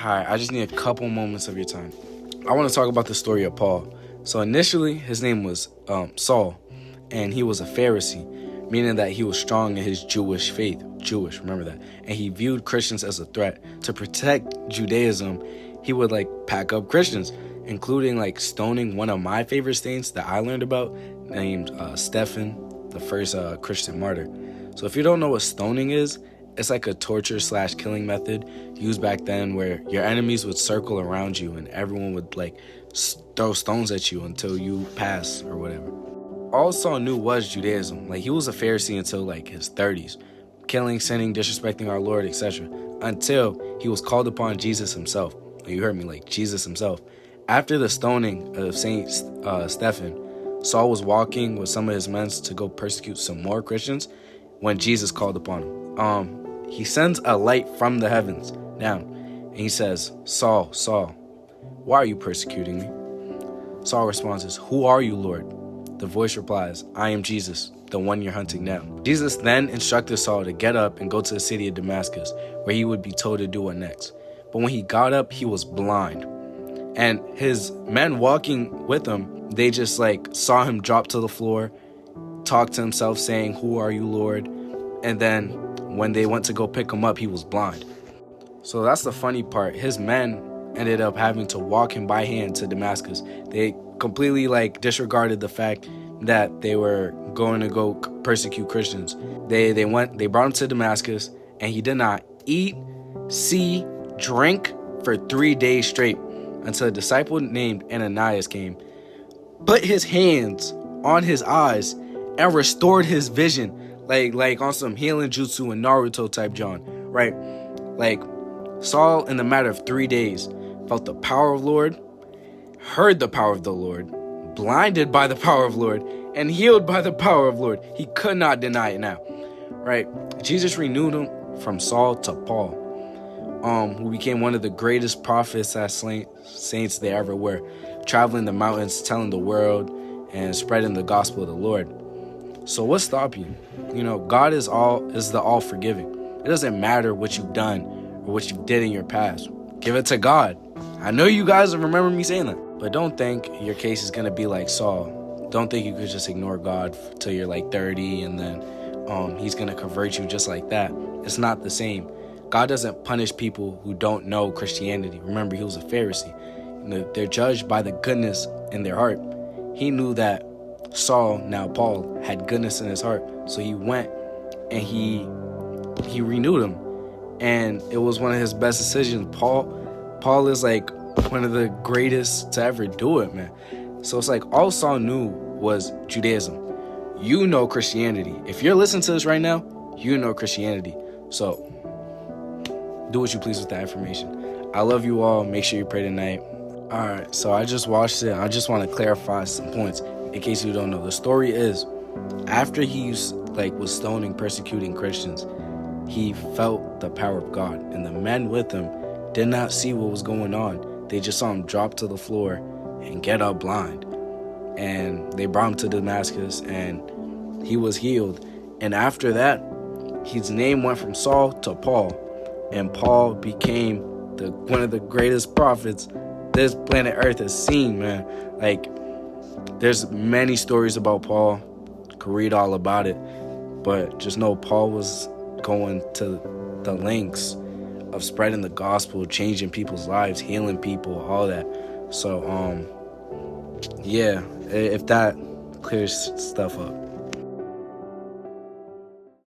Hi, I just need a couple moments of your time. I want to talk about the story of Paul. So initially, his name was Saul, and he was a Pharisee, meaning that he was strong in his Jewish faith. Jewish, remember that. And he viewed Christians as a threat. To protect Judaism, he would pack up Christians, including stoning one of my favorite saints that I learned about, named Stephen, the first Christian martyr. So if you don't know what stoning is, it's like a torture/killing method used back then where your enemies would circle around you and everyone would throw stones at you until you pass or whatever. All Saul knew was Judaism. He was a Pharisee until his 30s, killing, sinning, disrespecting our Lord, etc. Until he was called upon Jesus himself. You heard me, Jesus himself. After the stoning of Saint Stephen, Saul was walking with some of his men to go persecute some more Christians when Jesus called upon him. He sends a light from the heavens down, and he says, "Saul, Saul, why are you persecuting me?" Saul responds, "Who are you, Lord?" The voice replies, "I am Jesus, the one you're hunting down." Jesus then instructed Saul to get up and go to the city of Damascus, where he would be told to do what next. But when he got up, he was blind. And his men walking with him, they just saw him drop to the floor, talk to himself saying, "Who are you, Lord?" And then when they went to go pick him up, he was blind. So that's the funny part. His men ended up having to walk him by hand to Damascus. They completely disregarded the fact that they were going to go persecute Christians. They brought him to Damascus, and he did not eat, see, drink for 3 days straight until a disciple named Ananias came, put his hands on his eyes, and restored his vision. On some healing jutsu and Naruto type John, right? Saul, in the matter of 3 days, felt the power of the Lord, heard the power of the Lord, blinded by the power of the Lord, and healed by the power of the Lord. He could not deny it now, right? Jesus renewed him from Saul to Paul, who became one of the greatest prophets as saints there ever were, traveling the mountains, telling the world, and spreading the gospel of the Lord. So what's stopping you? God is the all-forgiving. It doesn't matter what you've done or what you did in your past. Give it to God. I know you guys remember me saying that. But don't think your case is going to be like Saul. Don't think you could just ignore God till you're 30 and then he's going to convert you just like that. It's not the same. God doesn't punish people who don't know Christianity. Remember, he was a Pharisee. They're judged by the goodness in their heart. He knew that Saul, now Paul, had goodness in his heart. So he went and he renewed him. And it was one of his best decisions. Paul is one of the greatest to ever do it, man. So it's all Saul knew was Judaism. You know Christianity. If you're listening to this right now, you know Christianity. So do what you please with that information. I love you all. Make sure you pray tonight. All right, so I just watched it. I just want to clarify some points in case you don't know. The story is, after he was stoning, persecuting Christians, he felt the power of God, and the men with him did not see what was going on. They just saw him drop to the floor and get up blind. And they brought him to Damascus, and he was healed. And after that, his name went from Saul to Paul, and Paul became one of the greatest prophets this planet Earth has seen, man. There's many stories about Paul. You can read all about it. But just know Paul was going to the lengths of spreading the gospel, changing people's lives, healing people, all that. So, yeah, if that clears stuff up.